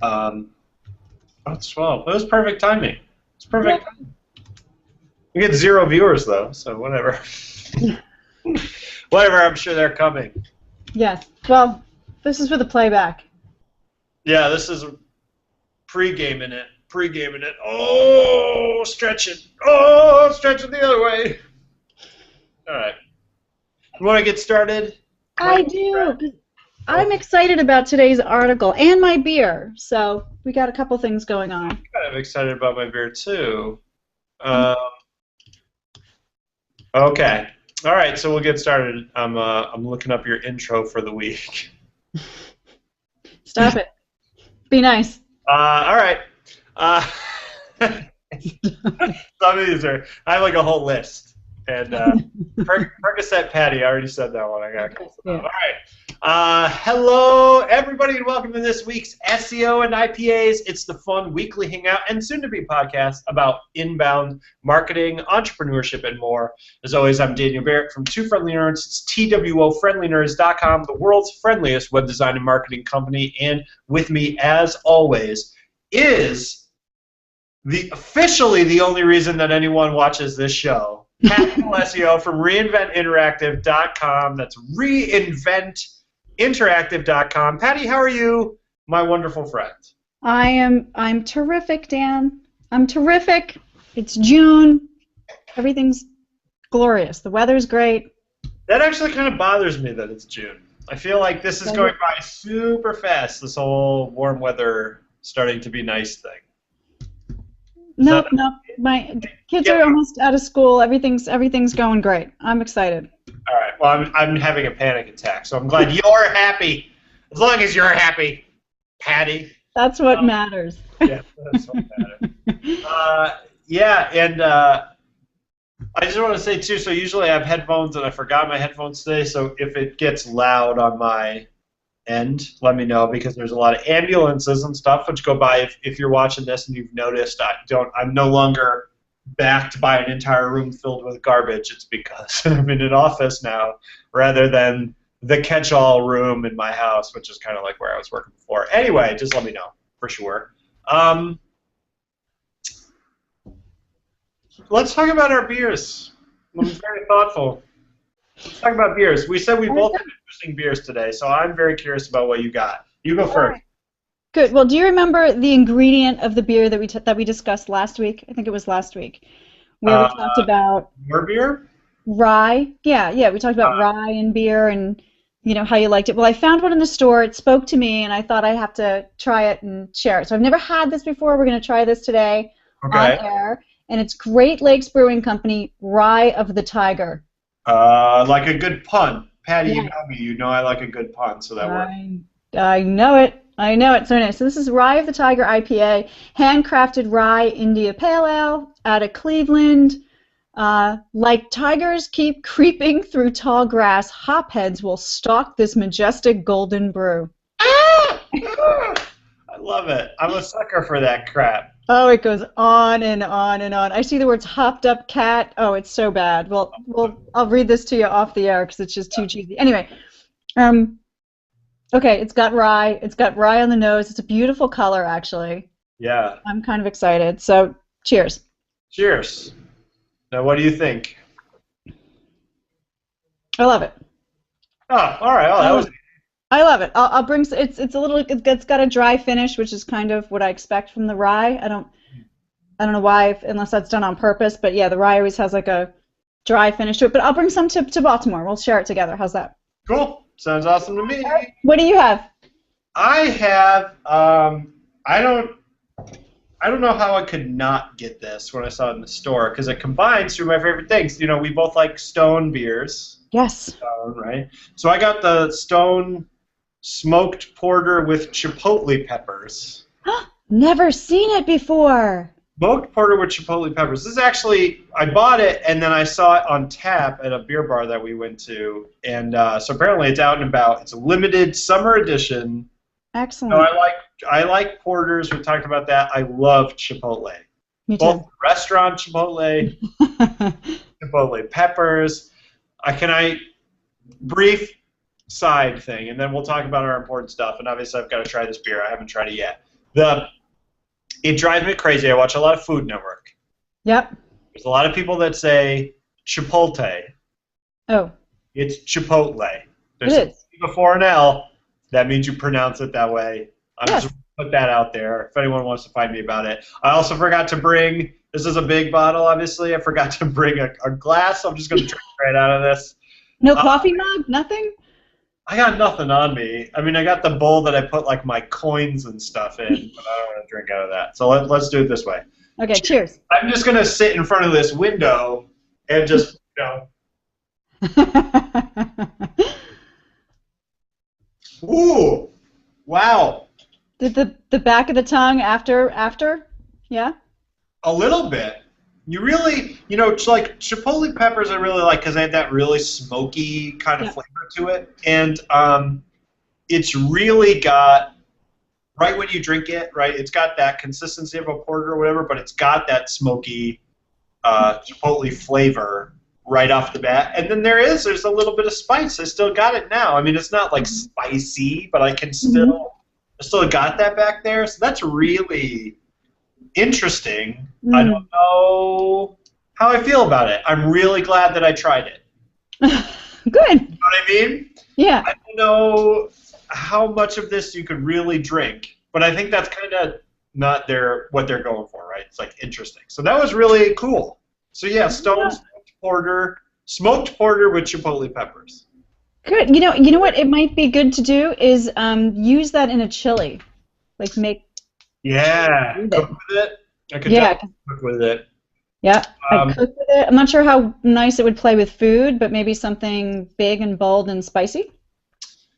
Oh, it's 12. It was perfect timing. It's perfect. Yeah. We get 0 viewers though, so whatever. Whatever. I'm sure they're coming. Yes. Well, this is for the playback. Yeah, this is pre-gaming it. Pre-gaming it. Oh, stretch it. Oh, stretch it the other way. All right. You want to get started? I do. 'Cause I'm excited about today's article and my beer. So we got a couple things going on. I'm kind of excited about my beer too. Okay. All right. So we'll get started. I'm looking up your intro for the week. Stop it. Be nice. All right. Some of these are. I have like a whole list. And Percocet Patty. I already said that one. I got. Yeah. All right. Hello, everybody, and welcome to this week's SEO and IPAs. It's the fun weekly hangout and soon-to-be podcast about inbound marketing, entrepreneurship, and more. As always, I'm Daniel Barrett from Two Friendly Nerds. It's TWOFriendlyNerds.com, the world's friendliest web design and marketing company. And with me, as always, is officially the only reason that anyone watches this show. Pat SEO from reinventinteractive.com. That's reinventinteractive.com. Patty, how are you, my wonderful friend? I'm terrific, Dan. I'm terrific. It's June. Everything's glorious. The weather's great. That actually kind of bothers me that it's June. I feel like this is going by super fast, this whole warm weather starting to be nice thing. No. My kids are almost out of school. Everything's going great. I'm excited. All right. Well, I'm having a panic attack, so I'm glad you're happy. As long as you're happy, Patty. That's what matters. Yeah, that's what matters. I just want to say too. So usually I have headphones, and I forgot my headphones today. So if it gets loud on my end, let me know, because there's a lot of ambulances and stuff which go by. If you're watching this and you've noticed, I'm no longer backed by an entire room filled with garbage. It's because I'm in an office now rather than the catch-all room in my house, which is kind of like where I was working before. Anyway, just let me know for sure. Let's talk about our beers. I'm very thoughtful. Let's talk about beers. We said we both have interesting beers today, so I'm very curious about what you got. You go first. Good. Well, do you remember the ingredient of the beer that we discussed last week? I think it was last week, where we talked about your beer. Rye. Yeah. We talked about rye and beer, and how you liked it. Well, I found one in the store. It spoke to me, and I thought I have to try it and share it. So I've never had this before. We're going to try this today on air, and it's Great Lakes Brewing Company Rye of the Tiger. Like a good pun. Patty, you know me. You know I like a good pun, so that works. I know it. So nice. So this is Rye of the Tiger IPA, handcrafted rye India Pale Ale out of Cleveland. Like tigers keep creeping through tall grass, hopheads will stalk this majestic golden brew. I love it. I'm a sucker for that crap. Oh, it goes on and on and on. I see the words hopped up cat. Oh, it's so bad. Well, I'll read this to you off the air because it's just too cheesy. Anyway, okay, it's got rye. It's got rye on the nose. It's a beautiful color, actually. Yeah. I'm kind of excited. So, cheers. Cheers. Now, what do you think? I love it. Oh, all right. Oh, that was. I love it. I'll bring. It's a little. It's got a dry finish, which is kind of what I expect from the rye. I don't know why, unless that's done on purpose. But yeah, the rye always has like a dry finish to it. But I'll bring some to Baltimore. We'll share it together. How's that? Cool. Sounds awesome to me. What do you have? I have. I don't know how I could not get this when I saw it in the store, because it combines two of my favorite things. We both like Stone beers. Yes. Stone, right? So I got the Stone smoked porter with chipotle peppers. Never seen it before. Smoked porter with chipotle peppers. This is actually, I bought it and then I saw it on tap at a beer bar that we went to, and so apparently it's out and about. It's a limited summer edition. Excellent. So I like porters. We talked about that. I love chipotle. Me too. Both restaurant chipotle, chipotle peppers. Brief side thing, and then we'll talk about our important stuff. And obviously, I've got to try this beer. I haven't tried it yet. It drives me crazy. I watch a lot of Food Network. Yep. There's a lot of people that say Chipotle. Oh. It's Chipotle. There's It is. before an L. That means you pronounce it that way. I'm Yes. just put that out there if anyone wants to find me about it. I also forgot to bring, this is a big bottle, obviously. I forgot to bring a glass, so I'm just going to drink right out of this. No coffee mug? Nothing? I got nothing on me. I mean, I got the bowl that I put like my coins and stuff in, but I don't want to drink out of that. So let's do it this way. Okay, cheers. I'm just going to sit in front of this window and just, Ooh, wow. Did the back of the tongue after? Yeah? A little bit. You really, it's like chipotle peppers I really like because they have that really smoky kind of flavor to it. And it's really got, right when you drink it, right, it's got that consistency of a porter or whatever, but it's got that smoky chipotle flavor right off the bat. And then there's a little bit of spice. I still got it now. I mean, it's not like spicy, but I still got that back there. So that's really interesting. I don't know how I feel about it. I'm really glad that I tried it. Good. You know what I mean? Yeah. I don't know how much of this you could really drink, but I think that's kind of not what they're going for, right? It's like interesting. So that was really cool. So yeah, Stone smoked porter with chipotle peppers. Good. You know what it might be good to do is use that in a chili, like make. Yeah, cook with it. I could definitely cook with it. Yeah, I'd cook with it. I'm not sure how nice it would play with food, but maybe something big and bold and spicy,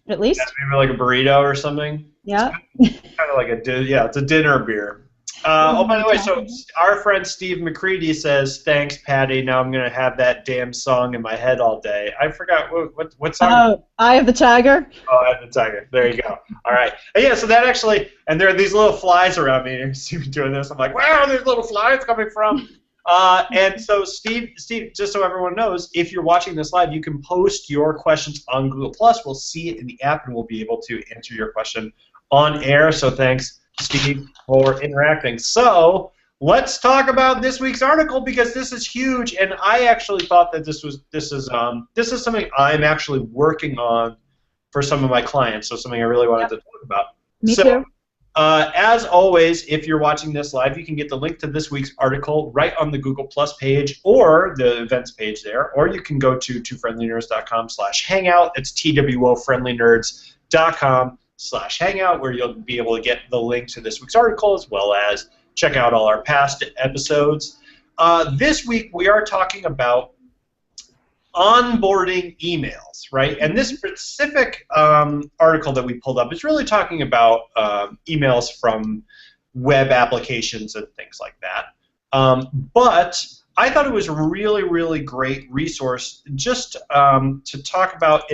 at least. Yeah, maybe like a burrito or something. Yeah. Kind of like it's a dinner beer. By the way, so our friend Steve McCready says, "Thanks, Patty. Now I'm gonna have that damn song in my head all day." I forgot what song. Oh, Eye of the Tiger. Oh, Eye of the Tiger. There you go. All right. And yeah. So that actually, and there are these little flies around me. And you see me doing this. I'm like, where are these little flies coming from? And so Steve, just so everyone knows, if you're watching this live, you can post your questions on Google+. We'll see it in the app, and we'll be able to answer your question on air. So thanks, Steve, for interacting. So let's talk about this week's article because this is huge, and I actually thought that this is something I'm actually working on for some of my clients. So something I really wanted to talk about. Me too. As always, if you're watching this live, you can get the link to this week's article right on the Google Plus page or the events page there, or you can go to twofriendlynerds.com/hangout. It's twofriendlynerds.com/hangout, where you'll be able to get the link to this week's article as well as check out all our past episodes. This week we are talking about onboarding emails, right? And this specific article that we pulled up is really talking about emails from web applications and things like that. But I thought it was a really, really great resource just to talk about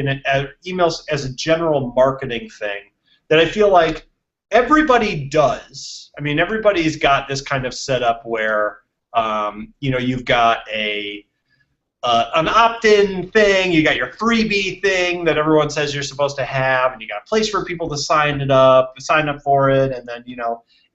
emails as a general marketing thing that I feel like everybody does. I mean, everybody's got this kind of setup where you've got an opt-in thing, you got your freebie thing that everyone says you're supposed to have, and you got a place for people to sign up for it, and then,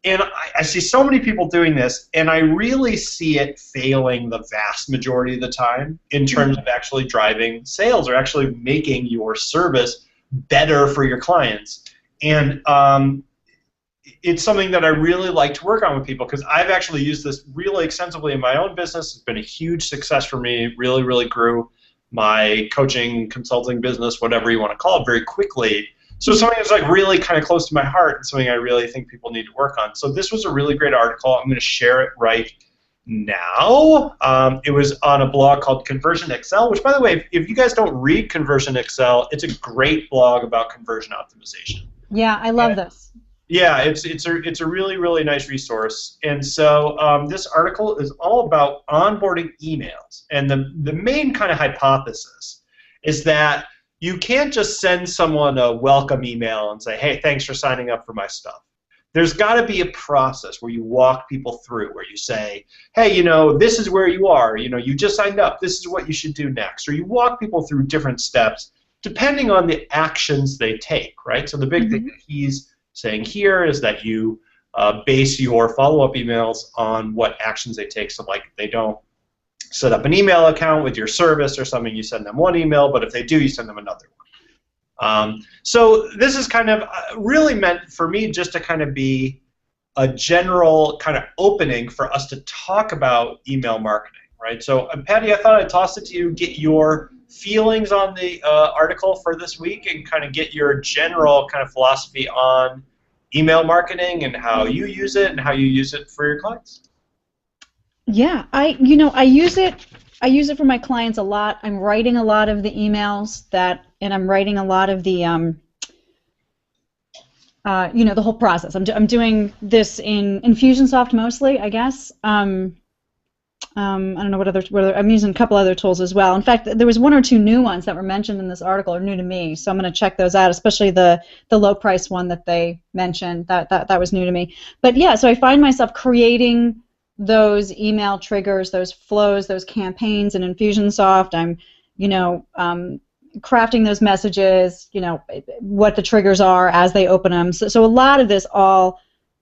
and I see so many people doing this, and I really see it failing the vast majority of the time in terms of actually driving sales or actually making your service better for your clients. And it's something that I really like to work on with people because I've actually used this really extensively in my own business. It's been a huge success for me. It really, really grew my coaching, consulting business, whatever you want to call it, very quickly. So something that's like really kind of close to my heart and something I really think people need to work on. So this was a really great article. I'm going to share it right now. It was on a blog called Conversion Excel, which, by the way, if you guys don't read Conversion Excel, it's a great blog about conversion optimization. Yeah, I love this. Yeah, it's a really, really nice resource. And so this article is all about onboarding emails. And the main kind of hypothesis is that you can't just send someone a welcome email and say, hey, thanks for signing up for my stuff. There's got to be a process where you walk people through, where you say, hey, this is where you are. You just signed up. This is what you should do next. Or you walk people through different steps depending on the actions they take, right? So the big thing that he's saying here is that you base your follow-up emails on what actions they take. So like they don't set up an email account with your service or something, you send them one email, but if they do, you send them another one. So this is kind of really meant for me just to kind of be a general kind of opening for us to talk about email marketing, right? So Patty, I thought I'd toss it to you, get your feelings on the article for this week and kind of get your general kind of philosophy on email marketing and how you use it and how you use it for your clients. Yeah, I use it for my clients a lot. I'm writing a lot of the emails and I'm writing a lot of the the whole process. I'm doing this in Infusionsoft mostly, I guess. I don't know what other I'm using a couple other tools as well. In fact, there was one or two new ones that were mentioned in this article, are new to me, so I'm going to check those out, especially the low price one that they mentioned. That was new to me. But yeah, so I find myself creating those email triggers, those flows, those campaigns in Infusionsoft. I'm, crafting those messages, what the triggers are as they open them. So a lot of this all,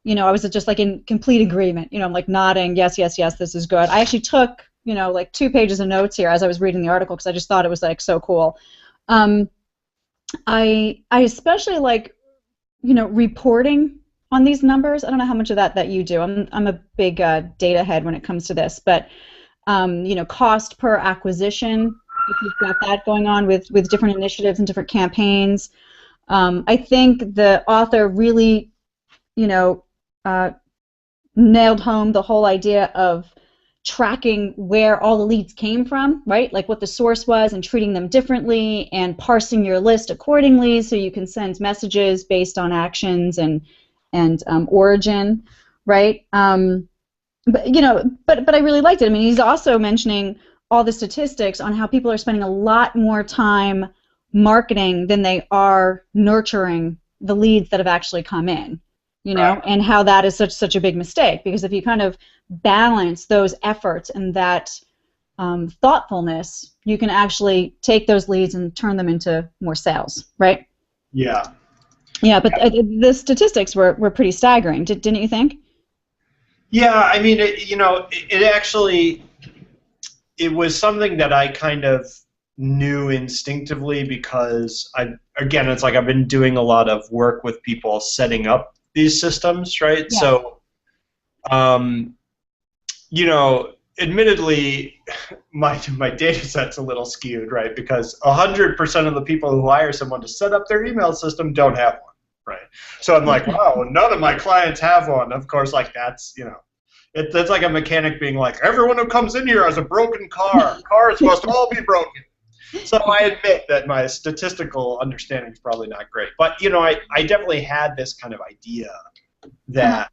I was just like in complete agreement. I'm like nodding, yes, yes, yes, this is good. I actually took, like 2 pages of notes here as I was reading the article because I just thought it was like so cool. I especially like, reporting on these numbers. I don't know how much of that you do. I'm a big data head when it comes to this, but cost per acquisition, if you've got that going on with different initiatives and different campaigns. I think the author really, nailed home the whole idea of tracking where all the leads came from, right? Like what the source was and treating them differently and parsing your list accordingly so you can send messages based on actions and origin, right? But I really liked it. I mean, he's also mentioning all the statistics on how people are spending a lot more time marketing than they are nurturing the leads that have actually come in, Right. and how that is such a big mistake, because if you kind of balance those efforts and that thoughtfulness, you can actually take those leads and turn them into more sales, right? Yeah. Yeah, but the statistics were pretty staggering, didn't you think? Yeah, I mean, it actually, it was something that I kind of knew instinctively because again, it's like I've been doing a lot of work with people setting up these systems, right? Yeah. So, admittedly, my data set's a little skewed, right? Because 100% of the people who hire someone to set up their email system don't have one, right? So I'm like, wow, none of my clients have one. Of course, like that's, that's like a mechanic being like, everyone who comes in here has a broken car. Cars must all be broken. So I admit that my statistical understanding is probably not great. But, I definitely had this kind of idea that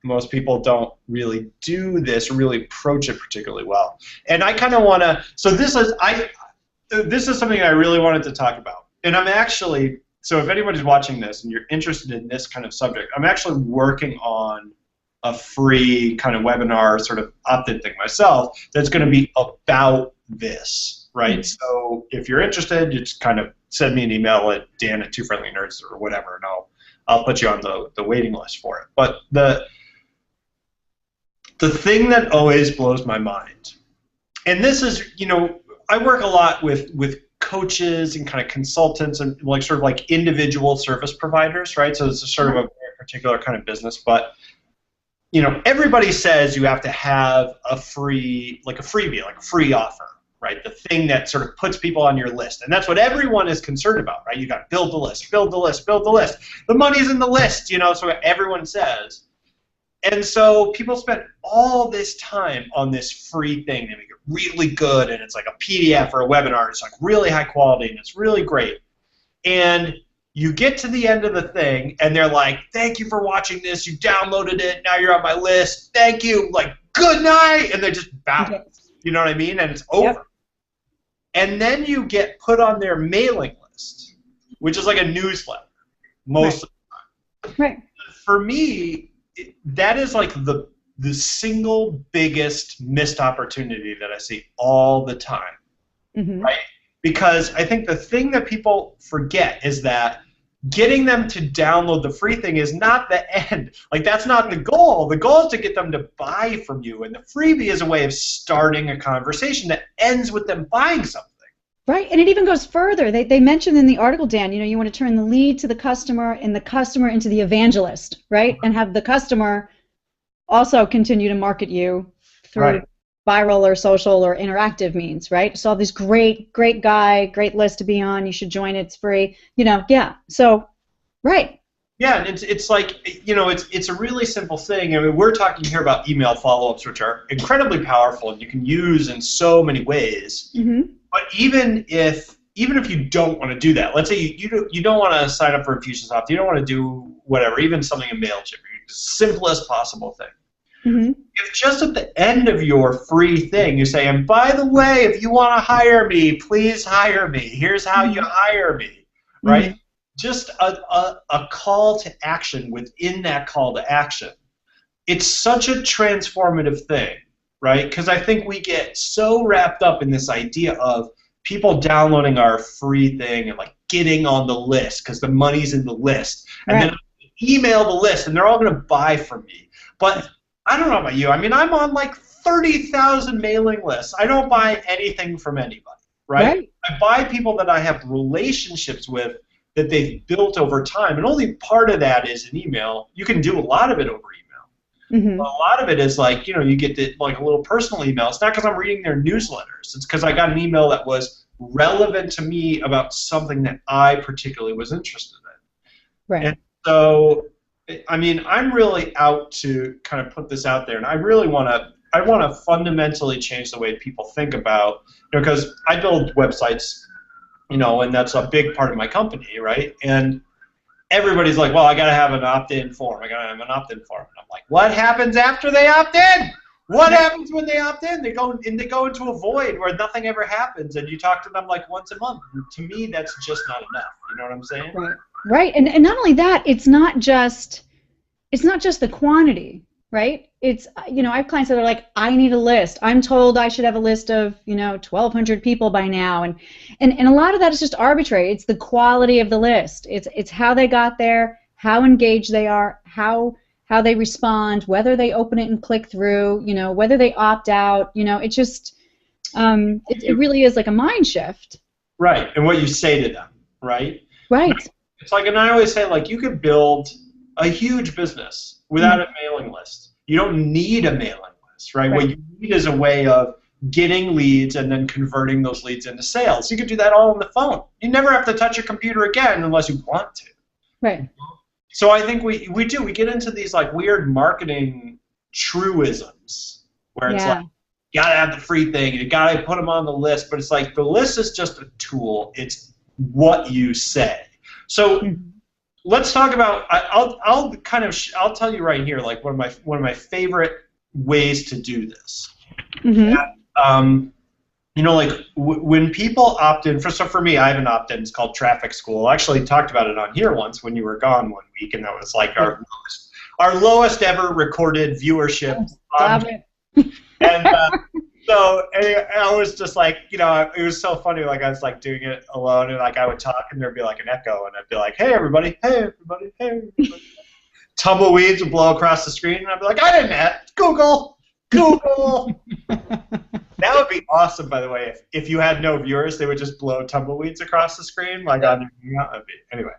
most people don't really do this, really approach it particularly well. And I kind of want to, so this is something I really wanted to talk about. And I'm actually, so if anybody's watching this and you're interested in this kind of subject, I'm actually working on a free kind of webinar sort of opt-in thing myself that's going to be about this, right? Mm-hmm. So if you're interested, you just kind of send me an email at dan@twofriendlynerds or whatever, and I'll put you on the waiting list for it. But the thing that always blows my mind, and this is, I work a lot with coaches and kind of consultants and like sort of like individual service providers, right? So it's a sort of a very particular kind of business, but everybody says you have to have a freebie, like a free offer, right? The thing that sort of puts people on your list. And that's what everyone is concerned about, right? You got to build the list, build the list, build the list. The money's in the list, so everyone says. And so people spend all this time on this free thing. They make it really good, and it's like a PDF or a webinar. It's like really high quality, and it's really great. And you get to the end of the thing, and they're like, thank you for watching this. You downloaded it. Now you're on my list. Thank you. Like, good night. And they just bounce. You know what I mean? And it's over. Yep. And then you get put on their mailing list, which is like a newsletter most of the time. Right. For me, that is like the single biggest missed opportunity that I see all the time, right? Because I think the thing that people forget is that getting them to download the free thing is not the end. Like, that's not the goal. The goal is to get them to buy from you, and the freebie is a way of starting a conversation that ends with them buying something. Right, and it even goes further. They mentioned in the article, Dan, you want to turn the lead to the customer and the customer into the evangelist, right? And have the customer also continue to market you through viral or social or interactive means, right? So all these great guy, great list to be on. You should join it. It's free. Yeah. So, right. Yeah, and it's like, it's a really simple thing. I mean, we're talking here about email follow-ups, which are incredibly powerful and you can use in so many ways. Mm-hmm. But even if you don't want to do that, let's say you don't want to sign up for Infusionsoft, you don't want to do whatever, even something in MailChimp, the simplest possible thing. Mm-hmm. If just at the end of your free thing you say, and by the way, if you want to hire me, please hire me. Here's how you hire me, right? Mm-hmm. Just a call to action within that call to action. It's such a transformative thing, right? Because I think we get so wrapped up in this idea of people downloading our free thing and like getting on the list because the money's in the list, and then email the list and they're all going to buy from me. But I don't know about you. I mean, I'm on like 30,000 mailing lists. I don't buy anything from anybody, right? I buy people that I have relationships with that they've built over time, and only part of that is an email. You can do a lot of it over email. Mm-hmm. A lot of it is like, you get like a little personal email. It's not because I'm reading their newsletters. It's because I got an email that was relevant to me about something that I particularly was interested in. Right. And so, I mean, I'm really out to kind of put this out there, and I really want to fundamentally change the way people think about, because I build websites, and that's a big part of my company, right? And everybody's like, well, I got to have an opt-in form. I got to have an opt-in form. And I'm like, what happens after they opt in? What happens when they opt in? They go into a void where nothing ever happens, and you talk to them like once a month. And to me, that's just not enough. You know what I'm saying? Right. And not only that, it's not just the quantity, right? It's, I have clients that are like, I need a list. I'm told I should have a list of, 1,200 people by now, and a lot of that is just arbitrary. It's the quality of the list. It's how they got there, how engaged they are, how they respond, whether they open it and click through, whether they opt out. It just it really is like a mind shift. Right, and what you say to them, right? Right. It's like, and I always say, like, you could build a huge business without a mailing list. You don't need a mailing list, right? What you need is a way of getting leads and then converting those leads into sales. You could do that all on the phone. You never have to touch your computer again unless you want to. Right. So I think we get into these like weird marketing truisms where it's like, you gotta have the free thing, you gotta put them on the list, but it's like the list is just a tool. It's what you say. So let's talk about. I'll tell you right here, like one of my favorite ways to do this. And, like when people opt in, for me, I have an opt-in. It's called Traffic School. I actually talked about it on here once when you were gone one week, and that was like our lowest ever recorded viewership. Stop it. And so I was just like, it was so funny. Like I was like doing it alone, and like I would talk, and there'd be like an echo, and I'd be like, "Hey everybody, hey everybody, hey everybody." Tumbleweeds would blow across the screen, and I'd be like, "I didn't have Google." That would be awesome, by the way. If you had no viewers, they would just blow tumbleweeds across the screen, like on your hangout. Anyway.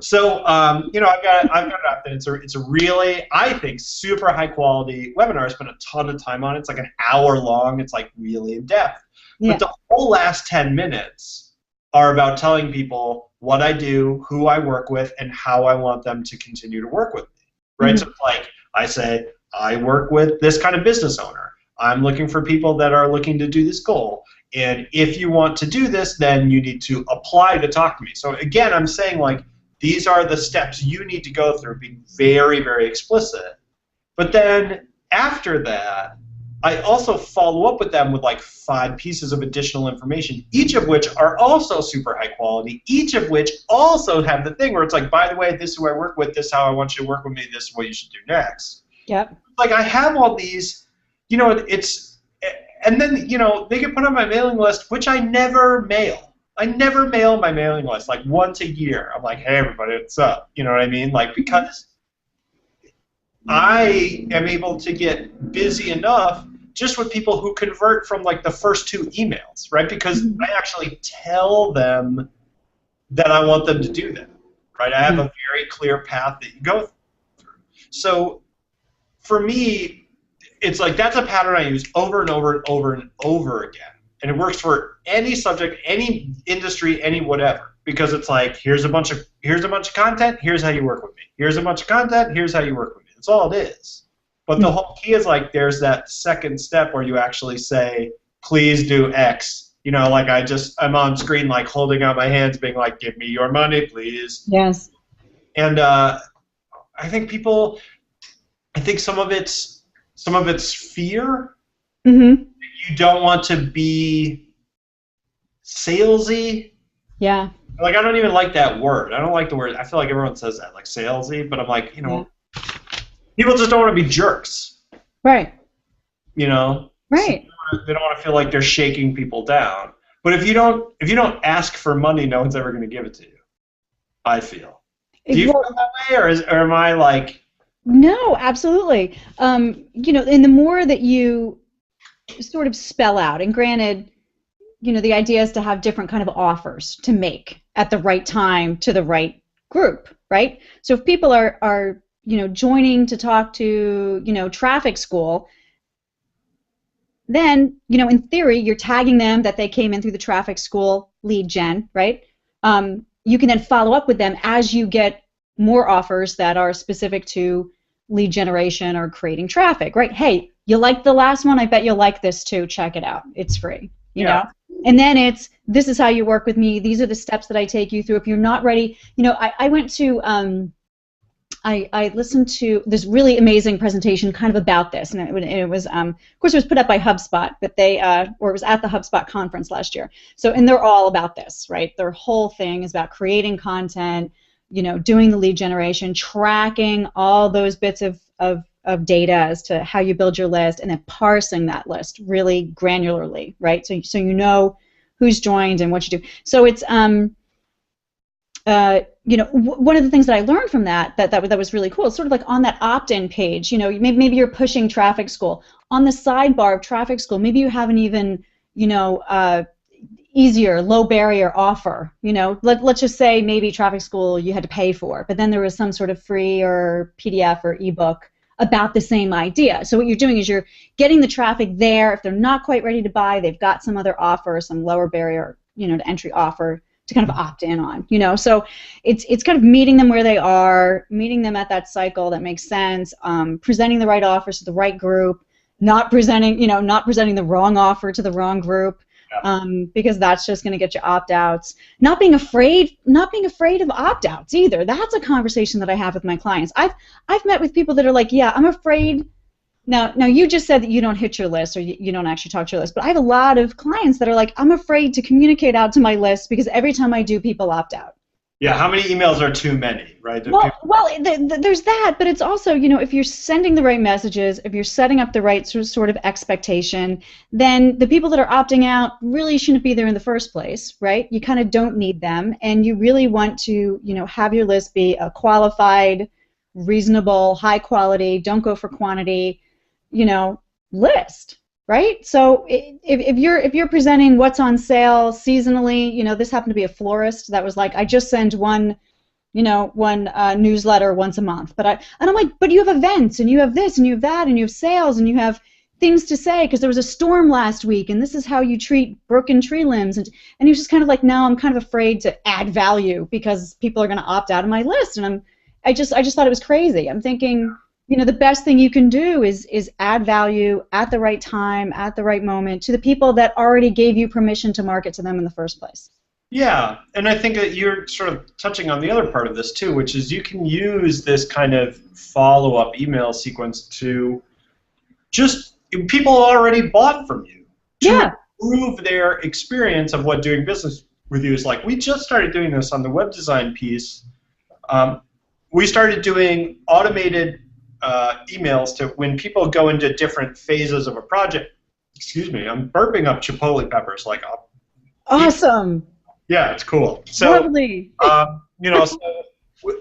So, I've got it up, and it's a really, I think, super high quality webinar. I spent a ton of time on it. It's like an hour long. It's like really in depth. Yeah. But the whole last 10 minutes are about telling people what I do, who I work with, and how I want them to continue to work with me. Right? So, like I say, I work with this kind of business owner. I'm looking for people that are looking to do this goal. And if you want to do this, then you need to apply to talk to me. So again, I'm saying like, these are the steps you need to go through, being very, very explicit. But then after that, I also follow up with them with like 5 pieces of additional information, each of which are also super high quality, each of which also have the thing where it's like, by the way, this is who I work with, this is how I want you to work with me, this is what you should do next. Yep. Like I have all these, and then, they get put on my mailing list, which I never mail. I never mail my mailing list. Like once a year, I'm like, hey everybody, what's up? You know what I mean? Like because I am able to get busy enough just with people who convert from like the first 2 emails, right? Because I actually tell them that I want them to do that, right? I have a very clear path that you go through. So for me, it's like that's a pattern I use over and over and over and over again. And it works for any subject, any industry, any whatever. Because it's like, here's a bunch of content, here's how you work with me. Here's a bunch of content, here's how you work with me. That's all it is. But the whole key is like there's that second step where you actually say, please do X. You know, like I'm on screen like holding out my hands being like, give me your money, please. Yes. And I think some of it's fear. Mm-hmm. You don't want to be salesy. Yeah. Like I don't even like that word. I don't like the word. I feel like everyone says that, like salesy, but I'm like, people just don't want to be jerks. Right. You know? Right. So they don't want to feel like they're shaking people down. But if you don't ask for money, no one's ever going to give it to you. I feel. Do you feel that way, or am I like? No, absolutely. And the more that you sort of spell out, and granted, the idea is to have different kind of offers to make at the right time to the right group, right? So if people are joining to talk to, traffic school, then, in theory, you're tagging them that they came in through the traffic school lead gen, right? You can then follow up with them as you get more offers that are specific to lead generation or creating traffic, right? Hey, you liked the last one? I bet you'll like this too. Check it out. It's free, you know? And then this is how you work with me. These are the steps that I take you through. If you're not ready, I went to, I listened to this really amazing presentation kind of about this, and it was, of course, it was put up by HubSpot, but or it was at the HubSpot conference last year. So, and they're all about this, right? Their whole thing is about creating content, doing the lead generation, tracking all those bits of data as to how you build your list, and then parsing that list really granularly, right? So you know who's joined and what you do. So it's one of the things that I learned from that was really cool. It's sort of like on that opt-in page, maybe you're pushing traffic school. On the sidebar of traffic school, maybe you have an even, easier, low barrier offer. Let's just say maybe traffic school you had to pay for, but then there was some sort of free or PDF or ebook about the same idea. So what you're doing is you're getting the traffic there. If they're not quite ready to buy, they've got some other offer, some lower barrier, to entry offer to kind of opt in on, So it's kind of meeting them where they are, meeting them at that cycle that makes sense, presenting the right offers to the right group, not presenting the wrong offer to the wrong group, because that's just going to get you opt-outs. Not being afraid of opt-outs either. That's a conversation that I have with my clients. I've met with people that are like, yeah, I'm afraid. Now you just said that you don't hit your list, or you don't actually talk to your list, but I have a lot of clients that are like, I'm afraid to communicate out to my list because every time I do, people opt out. Yeah, how many emails are too many, right? Well, there's that, but it's also, if you're sending the right messages, if you're setting up the right sort of expectation, then the people that are opting out really shouldn't be there in the first place, right? You kind of don't need them, and you really want to, have your list be a qualified, reasonable, high quality, don't go for quantity, list, right? So if you're presenting what's on sale seasonally, this happened to be a florist that was like, I just send one newsletter once a month, and I'm like, but you have events, and you have this, and you have that, and you have sales, and you have things to say because there was a storm last week, and this is how you treat broken tree limbs, and he was just kind of like, no, I'm kind of afraid to add value because people are going to opt out of my list, and I just thought it was crazy. I'm thinking, the best thing you can do is add value at the right time, at the right moment, to the people that already gave you permission to market to them in the first place. Yeah, and I think that you're sort of touching on the other part of this too, which is you can use this kind of follow-up email sequence to just, people already bought from you, to improve their experience of what doing business with you is like. We just started doing this on the web design piece. We started doing automated emails to when people go into different phases of a project. Excuse me, I'm burping up chipotle peppers like awesome. Yeah, it's cool. So, Lovely. so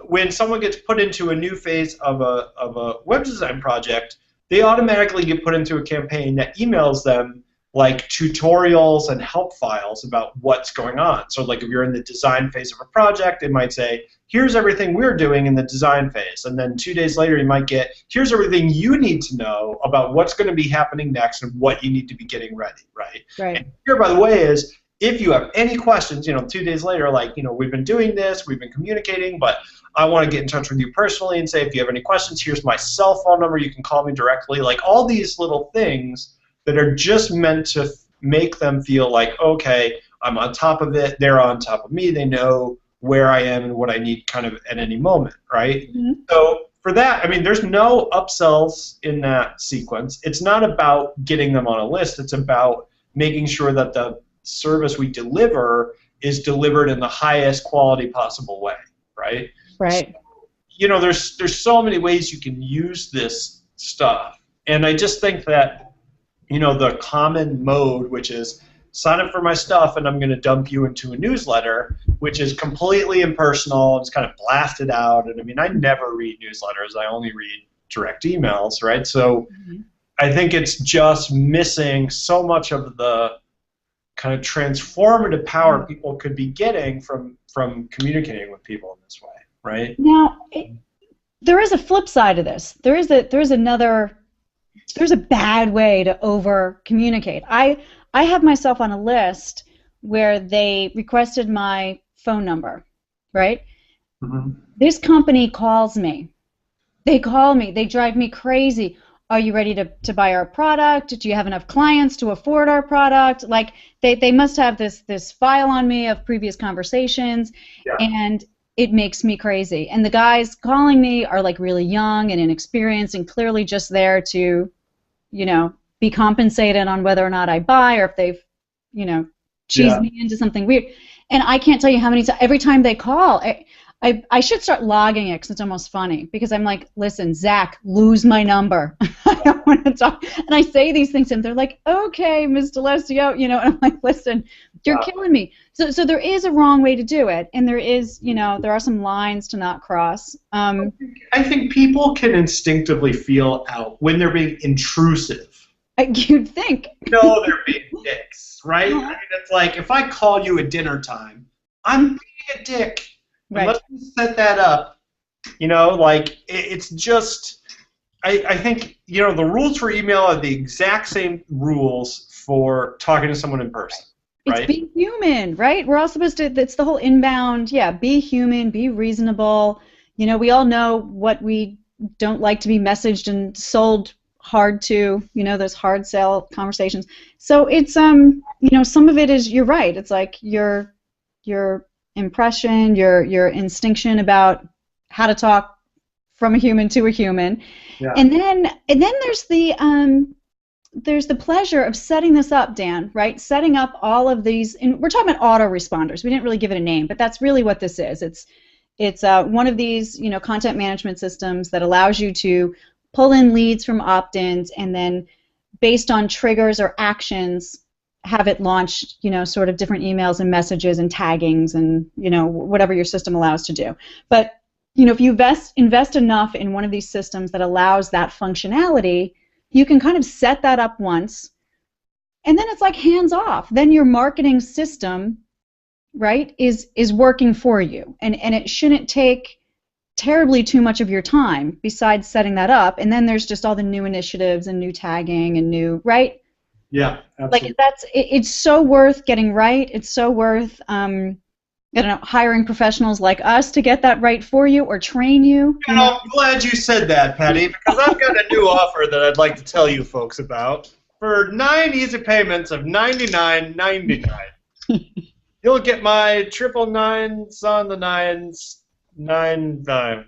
when someone gets put into a new phase of a web design project, they automatically get put into a campaign that emails them like tutorials and help files about what's going on. So like if you're in the design phase of a project, it might say, here's everything we're doing in the design phase. And then 2 days later, you might get, here's everything you need to know about what's going to be happening next and what you need to be getting ready, right? Right. And here, by the way, is if you have any questions, 2 days later, like, we've been doing this, we've been communicating, but I want to get in touch with you personally and say, if you have any questions, here's my cell phone number, you can call me directly. Like all these little things that are just meant to make them feel like, okay, I'm on top of it, they're on top of me, they know where I am and what I need kind of at any moment, right? Mm-hmm. So for that, I mean, there's no upsells in that sequence. It's not about getting them on a list, it's about making sure that the service we deliver is delivered in the highest quality possible way, right? Right. So, there's so many ways you can use this stuff, and I just think that the common mode, which is sign up for my stuff and I'm going to dump you into a newsletter, which is completely impersonal, it's kind of blasted out, and I mean I never read newsletters, I only read direct emails, right? So I think it's just missing so much of the kind of transformative power people could be getting from communicating with people in this way, right? Now, there is a flip side to this. There's a bad way to over communicate. I have myself on a list where they requested my phone number, right? Mm-hmm. This company calls me. They call me. They drive me crazy. Are you ready to buy our product? Do you have enough clients to afford our product? Like they must have this file on me of previous conversations, and it makes me crazy. And the guys calling me are like really young and inexperienced and clearly just there to, be compensated on whether or not I buy or if they've, cheesed me into something weird. And I can't tell you how many times, every time they call, I should start logging it because it's almost funny because I'm like, listen, Zach, lose my number. I don't want to talk. And I say these things and they're like, okay, Ms. D'Alessio, and I'm like, listen, you're killing me. So there is a wrong way to do it, and there is, there are some lines to not cross. I think people can instinctively feel out when they're being intrusive. You'd think. No, they're being dicks, right? I mean, it's like if I call you at dinner time, I'm being a dick. Right. Let's set that up. It's just, I think, the rules for email are the exact same rules for talking to someone in person. Right? It's being human, right? We're all supposed to, it's the whole inbound, be human, be reasonable. We all know what we don't like to be messaged and sold hard to, those hard sell conversations. So it's, some of it is, you're right, it's like your impression, your instinction about how to talk from a human to a human, and then there's the pleasure of setting this up, Dan, right? Setting up all of these, and we're talking about autoresponders. We didn't really give it a name, but that's really what this is. It's one of these content management systems that allows you to pull in leads from opt-ins and then based on triggers or actions have it launch, sort of different emails and messages and taggings and, whatever your system allows to do. But, if you invest enough in one of these systems that allows that functionality, you can kind of set that up once, and then it's like hands off. Then your marketing system, right, is working for you, and it shouldn't take terribly too much of your time besides setting that up. And then there's just all the new initiatives and new tagging and new, right? Yeah, absolutely. Like it's so worth getting right. It's so worth hiring professionals like us to get that right for you or train you. I'm glad you said that, Patty, because I've got a new offer that I'd like to tell you folks about. For 9 easy payments of $99.99, you'll get my triple nines on the nines, 99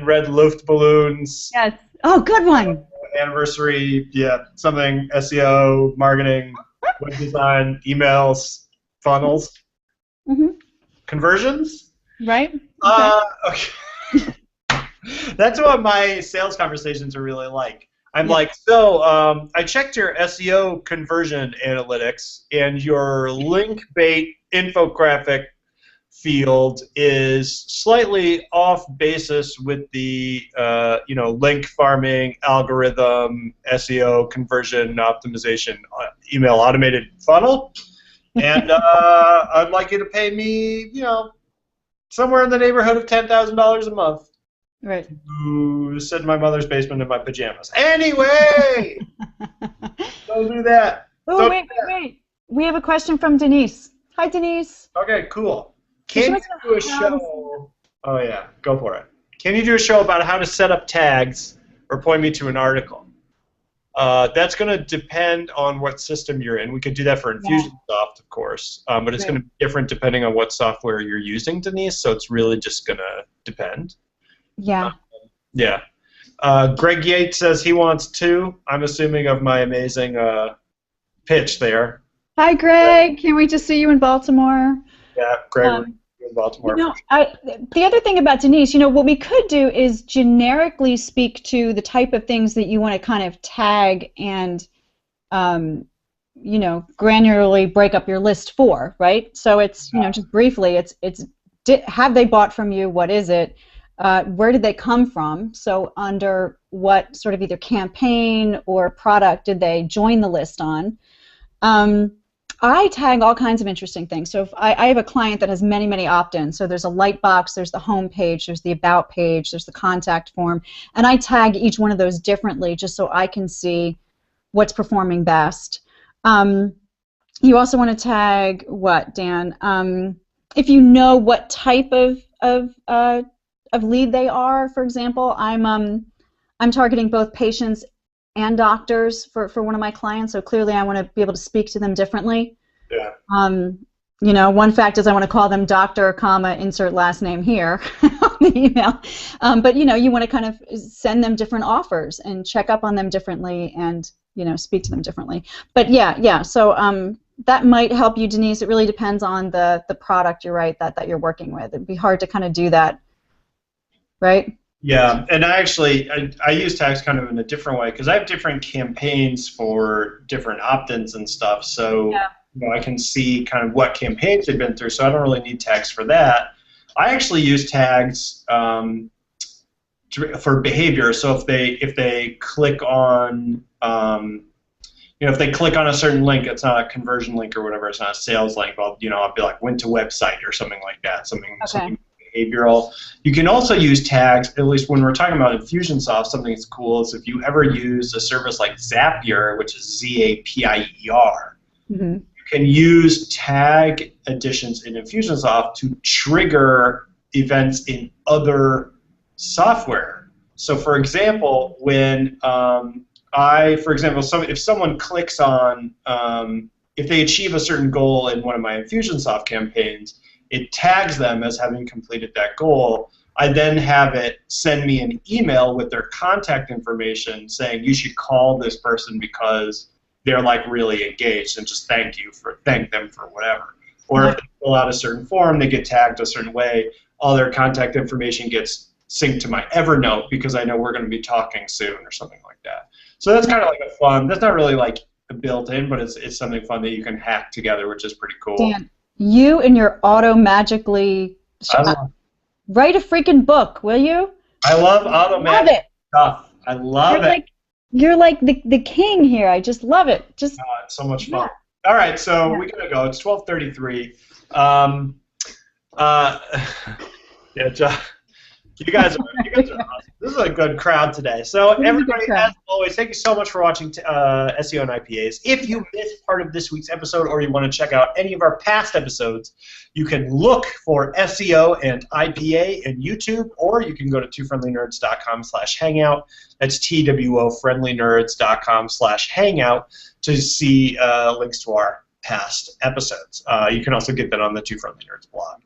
red Luft balloons. Yes. Oh, good one. Anniversary, something, SEO, marketing, web design, emails, funnels, conversions. Right. Okay. That's what my sales conversations are really like. I'm like, so I checked your SEO conversion analytics, and your link bait infographic field is slightly off basis with the link farming algorithm SEO conversion optimization email automated funnel, and I'd like you to pay me somewhere in the neighborhood of $10,000 a month. Right. To sit in my mother's basement in my pajamas. Anyway, don't do that. Oh, wait. We have a question from Denise. Hi, Denise. Okay, cool. Can you do a show? Oh, yeah, go for it. Can you do a show about how to set up tags or point me to an article? That's going to depend on what system you're in. We could do that for Infusionsoft, of course, but it's going to be different depending on what software you're using, Denise, so it's really just going to depend. Yeah. Yeah. Greg Yates says he wants 2. I'm assuming of my amazing pitch there. Hi, Greg. Can't wait to see you in Baltimore. Yeah, Greg, in Baltimore. The other thing about Denise, what we could do is generically speak to the type of things that you want to kind of tag and, granularly break up your list for, right? So it's, just briefly, have they bought from you? What is it? Where did they come from? So under what sort of either campaign or product did they join the list on? I tag all kinds of interesting things. So if I have a client that has many, many opt-ins. So there's a light box, there's the home page, there's the about page, there's the contact form, and I tag each one of those differently just so I can see what's performing best. You also want to tag what, Dan? If you know what type of lead they are, for example, I'm targeting both patients and doctors for one of my clients, so clearly I want to be able to speak to them differently. Yeah. One fact is I want to call them doctor, insert last name here on the email. But you want to kind of send them different offers and check up on them differently and speak to them differently. But yeah. So that might help you, Denise. It really depends on the product that you're working with. It'd be hard to kind of do that, right? Yeah, and I use tags kind of in a different way because I have different campaigns for different opt-ins and stuff. So I can see kind of what campaigns they've been through. So I don't really need tags for that. I actually use tags for behavior. So if they click on if they click on a certain link, it's not a conversion link or whatever. It's not a sales link. I'll be like went to website or something like that. Something behavioral. You can also use tags, at least when we're talking about Infusionsoft, something that's cool is if you ever use a service like Zapier, which is Z-A-P-I-E-R, you can use tag additions in Infusionsoft to trigger events in other software. So for example, when if someone clicks on, if they achieve a certain goal in one of my Infusionsoft campaigns, it tags them as having completed that goal. I then have it send me an email with their contact information saying you should call this person because they're like really engaged and just thank them for whatever. Or if they fill out a certain form, they get tagged a certain way, all their contact information gets synced to my Evernote because I know we're going to be talking soon or something like that. So that's kind of like a fun, that's not really like built in, but it's something fun that you can hack together, which is pretty cool. Dan, you and your auto-magically write a freaking book, will you? I love auto-magic stuff. I love it. You're like the king here. I just love it. It's so much fun. All right, so we gotta go. It's 12:33. You guys are awesome. This is a good crowd today. So everybody, as always, thank you so much for watching SEO and IPAs. If you missed part of this week's episode or you want to check out any of our past episodes, you can look for SEO and IPA in YouTube, or you can go to twofriendlynerds.com/hangout. That's twofriendlynerds.com/hangout to see links to our past episodes. You can also get that on the Two Friendly Nerds blog.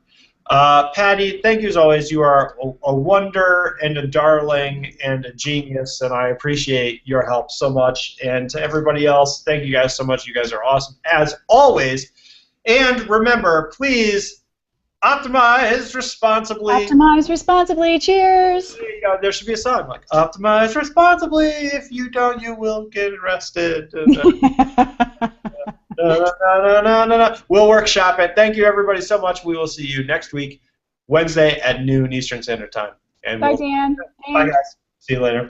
Patty, thank you as always. You are a wonder and a darling and a genius, and I appreciate your help so much. And to everybody else, thank you guys so much. You guys are awesome as always. And remember, please Optimize responsibly. Optimize responsibly. Cheers. There you go. There should be a song like optimize responsibly. If you don't, you will get arrested. No. We'll workshop it. Thank you, everybody, so much. We will see you next week, Wednesday at noon Eastern Standard Time. And Bye, Dan. Bye, guys. See you later.